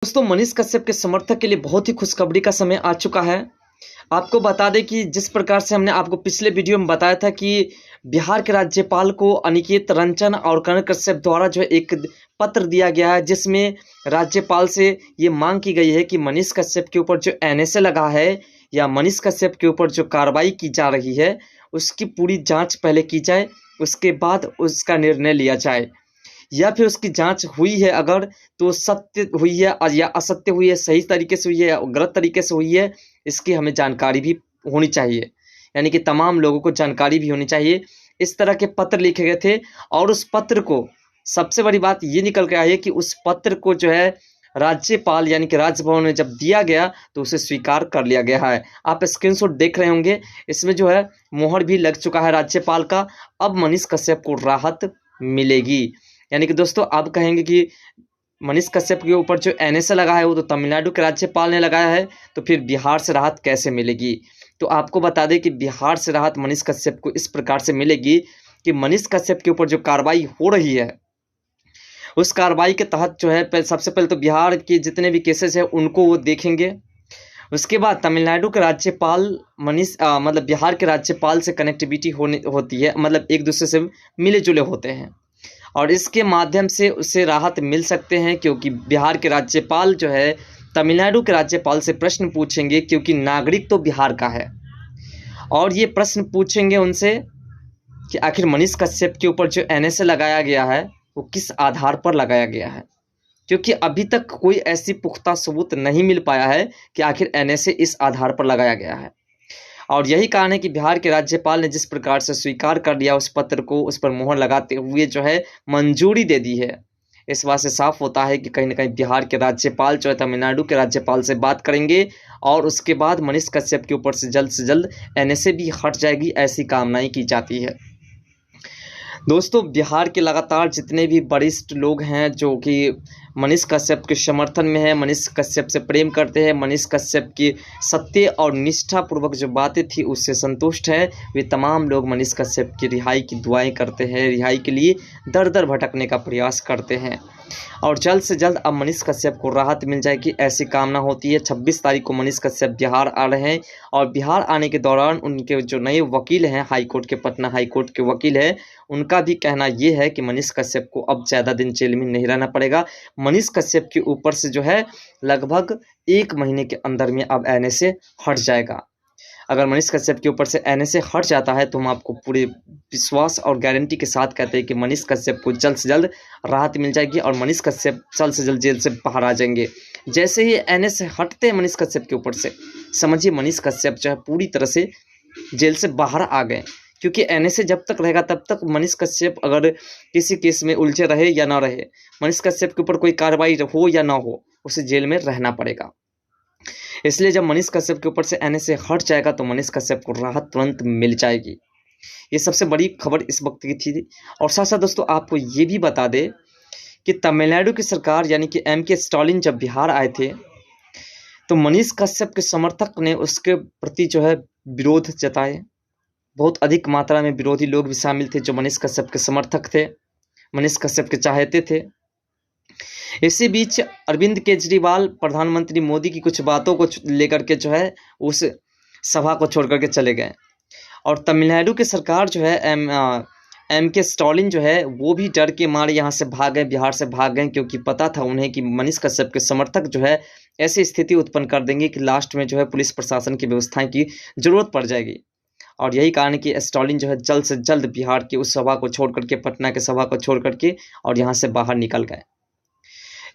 दोस्तों, मनीष कश्यप के समर्थक के लिए बहुत ही खुशखबरी का समय आ चुका है। आपको बता दें कि जिस प्रकार से हमने आपको पिछले वीडियो में बताया था कि बिहार के राज्यपाल को अनिकेत रंजन और कर्ण कश्यप द्वारा जो है एक पत्र दिया गया है, जिसमें राज्यपाल से ये मांग की गई है कि मनीष कश्यप के ऊपर जो एनएसए लगा है या मनीष कश्यप के ऊपर जो कार्रवाई की जा रही है उसकी पूरी जांच पहले की जाए, उसके बाद उसका निर्णय लिया जाए। या फिर उसकी जांच हुई है अगर तो सत्य हुई है या असत्य हुई है, सही तरीके से हुई है या गलत तरीके से हुई है, इसकी हमें जानकारी भी होनी चाहिए। यानी कि तमाम लोगों को जानकारी भी होनी चाहिए। इस तरह के पत्र लिखे गए थे और उस पत्र को, सबसे बड़ी बात ये निकल के आई है कि उस पत्र को जो है राज्यपाल यानी कि राजभवन में जब दिया गया तो उसे स्वीकार कर लिया गया है। आप स्क्रीनशॉट देख रहे होंगे, इसमें जो है मोहर भी लग चुका है राज्यपाल का। अब मनीष कश्यप को राहत मिलेगी। यानी कि दोस्तों, आप कहेंगे कि मनीष कश्यप के ऊपर जो एनएसए लगा है वो तो तमिलनाडु के राज्यपाल ने लगाया है, तो फिर बिहार से राहत कैसे मिलेगी? तो आपको बता दें कि बिहार से राहत मनीष कश्यप को इस प्रकार से मिलेगी कि मनीष कश्यप के ऊपर जो कार्रवाई हो रही है उस कार्रवाई के तहत जो है सबसे पहले तो बिहार के जितने भी केसेस हैं उनको वो देखेंगे। उसके बाद तमिलनाडु के राज्यपाल मतलब बिहार के राज्यपाल से कनेक्टिविटी होती है, मतलब एक दूसरे से मिले जुले होते हैं और इसके माध्यम से उससे राहत मिल सकते हैं, क्योंकि बिहार के राज्यपाल जो है तमिलनाडु के राज्यपाल से प्रश्न पूछेंगे, क्योंकि नागरिक तो बिहार का है। और ये प्रश्न पूछेंगे उनसे कि आखिर मनीष कश्यप के ऊपर जो एनएसए लगाया गया है वो किस आधार पर लगाया गया है, क्योंकि अभी तक कोई ऐसी पुख्ता सबूत नहीं मिल पाया है कि आखिर एनएसए इस आधार पर लगाया गया है। और यही कारण है कि बिहार के राज्यपाल ने जिस प्रकार से स्वीकार कर लिया उस पत्र को, उस पर मोहर लगाते हुए जो है मंजूरी दे दी है। इस बात से साफ होता है कि कहीं ना कहीं बिहार के राज्यपाल जो है तमिलनाडु के राज्यपाल से बात करेंगे और उसके बाद मनीष कश्यप के ऊपर से जल्द एनएसए भी हट जाएगी, ऐसी कामनाएं की जाती है। दोस्तों, बिहार के लगातार जितने भी वरिष्ठ लोग हैं जो कि मनीष कश्यप के समर्थन में है, मनीष कश्यप से प्रेम करते हैं, मनीष कश्यप की सत्य और निष्ठापूर्वक जो बातें थी उससे संतुष्ट है, वे तमाम लोग मनीष कश्यप की रिहाई की दुआएं करते हैं, रिहाई के लिए दर दर भटकने का प्रयास करते हैं और जल्द से जल्द अब मनीष कश्यप को राहत मिल जाएगी, ऐसी कामना होती है। 26 तारीख को मनीष कश्यप बिहार आ रहे हैं और बिहार आने के दौरान उनके जो नए वकील हैं, हाईकोर्ट के, पटना हाईकोर्ट के वकील हैं, उनका भी कहना ये है कि मनीष कश्यप को अब ज़्यादा दिन जेल में नहीं रहना पड़ेगा। मनीष कश्यप के ऊपर से जो है लगभग 1 महीने के अंदर में अब एनएसए हट जाएगा। अगर मनीष कश्यप के ऊपर से एनएसए हट जाता है तो हम आपको पूरे विश्वास और गारंटी के साथ कहते हैं कि मनीष कश्यप को जल्द से जल्द राहत मिल जाएगी और मनीष कश्यप जल्द से जल्द जेल से बाहर आ जाएंगे। जैसे ही एनएसए हटते हैं मनीष कश्यप के ऊपर से, समझिए मनीष कश्यप जो है पूरी तरह से जेल से बाहर आ गए, क्योंकि एनएसए जब तक रहेगा तब तक मनीष कश्यप अगर किसी केस में उलझे रहे या ना रहे, मनीष कश्यप के ऊपर कोई कार्रवाई हो या ना हो, उसे जेल में रहना पड़ेगा। इसलिए जब मनीष कश्यप के ऊपर से एनएसए हट जाएगा तो मनीष कश्यप को राहत तुरंत मिल जाएगी। ये सबसे बड़ी खबर इस वक्त की थी। और साथ साथ दोस्तों, आपको ये भी बता दे कि तमिलनाडु की सरकार यानी कि एमके स्टालिन जब बिहार आए थे तो मनीष कश्यप के समर्थक ने उसके प्रति जो है विरोध जताए। बहुत अधिक मात्रा में विरोधी लोग भी शामिल थे जो मनीष कश्यप के समर्थक थे, मनीष कश्यप के चाहते थे। इसी बीच अरविंद केजरीवाल प्रधानमंत्री मोदी की कुछ बातों को लेकर के जो है उस सभा को छोड़ करके चले गए और तमिलनाडु की सरकार जो है एमके स्टालिन जो है वो भी डर के मारे यहाँ से भाग गए, बिहार से भाग गए, क्योंकि पता था उन्हें कि मनीष कश्यप के समर्थक जो है ऐसी स्थिति उत्पन्न कर देंगे कि लास्ट में जो है पुलिस प्रशासन की व्यवस्थाएं की जरूरत पड़ जाएगी। और यही कारण कि स्टालिन जो है जल्द से जल्द बिहार की उस सभा को छोड़ करके, पटना के सभा को छोड़ करके और यहाँ से बाहर निकल गए।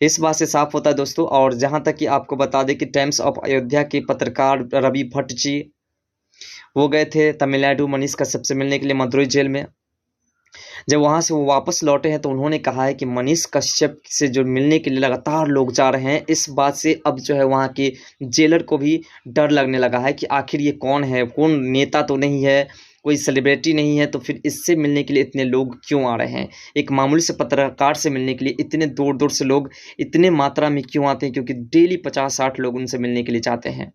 इस बात से साफ होता है दोस्तों। और जहाँ तक कि आपको बता दें कि टाइम्स ऑफ अयोध्या के पत्रकार रवि भट्ट जी वो गए थे तमिलनाडु मनीष कश्यप से मिलने के लिए मदुरई जेल में। जब वहाँ से वो वापस लौटे हैं तो उन्होंने कहा है कि मनीष कश्यप से जो मिलने के लिए लगातार लोग जा रहे हैं, इस बात से अब जो है वहाँ के जेलर को भी डर लगने लगा है कि आखिर ये कौन है, कौन नेता तो नहीं है, कोई सेलिब्रिटी नहीं है, तो फिर इससे मिलने के लिए इतने लोग क्यों आ रहे हैं? एक मामूली से पत्रकार से मिलने के लिए इतने दूर दूर से लोग इतने मात्रा में क्यों आते हैं? क्योंकि डेली 50-60 लोग उनसे मिलने के लिए चाहते हैं।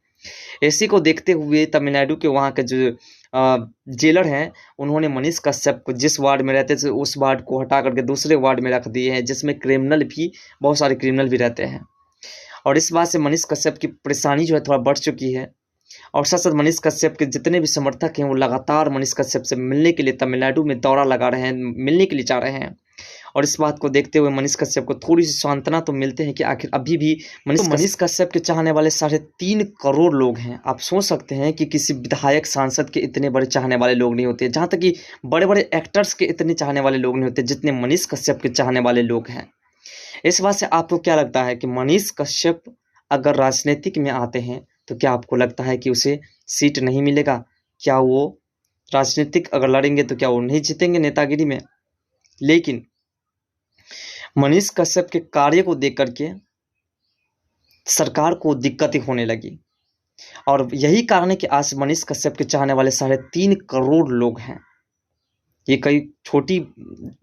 इसी को देखते हुए तमिलनाडु के वहाँ के जो जेलर हैं उन्होंने मनीष कश्यप को जिस वार्ड में रहते थे उस वार्ड को हटा करके दूसरे वार्ड में रख दिए हैं, जिसमें क्रिमिनल भी, बहुत सारे क्रिमिनल भी रहते हैं। और इस बात से मनीष कश्यप की परेशानी जो है थोड़ा बढ़ चुकी है। और साथ साथ मनीष कश्यप के जितने भी समर्थक हैं वो लगातार मनीष कश्यप से मिलने के लिए तमिलनाडु में दौरा लगा रहे हैं, मिलने के लिए जा रहे हैं। और इस बात को देखते हुए मनीष कश्यप को थोड़ी सी सांत्वना तो मिलते हैं कि आखिर अभी भी मनीष कश्यप के चाहने वाले 3.5 करोड़ लोग हैं। आप सोच सकते हैं कि किसी विधायक सांसद के इतने बड़े चाहने वाले लोग नहीं होते, जहाँ तक कि बड़े बड़े एक्टर्स के इतने चाहने वाले लोग नहीं होते जितने मनीष कश्यप के चाहने वाले लोग हैं। इस बात से आपको क्या लगता है कि मनीष कश्यप अगर राजनीतिक में आते हैं तो क्या आपको लगता है कि उसे सीट नहीं मिलेगा? क्या वो राजनीतिक अगर लड़ेंगे तो क्या वो नहीं जीतेंगे नेतागिरी में? लेकिन मनीष कश्यप के कार्य को देख करके सरकार को दिक्कतें होने लगी। और यही कारण है कि आज मनीष कश्यप के चाहने वाले 3.5 करोड़ लोग हैं। ये कोई छोटी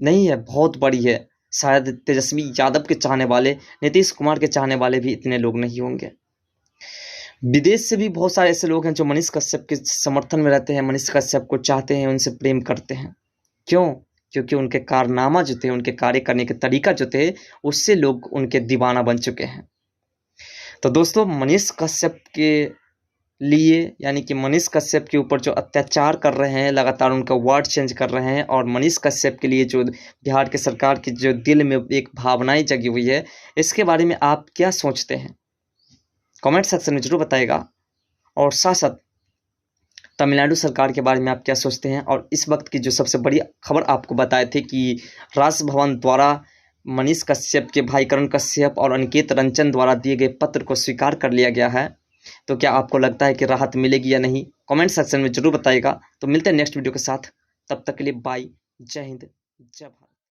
नहीं है, बहुत बड़ी है। शायद तेजस्वी यादव के चाहने वाले, नीतीश कुमार के चाहने वाले भी इतने लोग नहीं होंगे। विदेश से भी बहुत सारे ऐसे लोग हैं जो मनीष कश्यप के समर्थन में रहते हैं, मनीष कश्यप को चाहते हैं, उनसे प्रेम करते हैं। क्यों? क्योंकि उनके कारनामा जो थे, उनके कार्य करने के तरीका जो थे, उससे लोग उनके दीवाना बन चुके हैं। तो दोस्तों, मनीष कश्यप के लिए यानी कि मनीष कश्यप के ऊपर जो अत्याचार कर रहे हैं, लगातार उनका वर्ड चेंज कर रहे हैं, और मनीष कश्यप के लिए जो बिहार के सरकार की जो दिल में एक भावनाएं जगी हुई है, इसके बारे में आप क्या सोचते हैं? कमेंट सेक्शन में जरूर बताइएगा। और साथ साथ तमिलनाडु सरकार के बारे में आप क्या सोचते हैं? और इस वक्त की जो सबसे बड़ी खबर आपको बताए थे कि राजभवन द्वारा मनीष कश्यप के भाई करण कश्यप और अनिकेत रंजन द्वारा दिए गए पत्र को स्वीकार कर लिया गया है। तो क्या आपको लगता है कि राहत मिलेगी या नहीं? कमेंट सेक्शन में जरूर बताइएगा। तो मिलते हैं नेक्स्ट वीडियो के साथ, तब तक के लिए बाय, जय हिंद, जय भारत।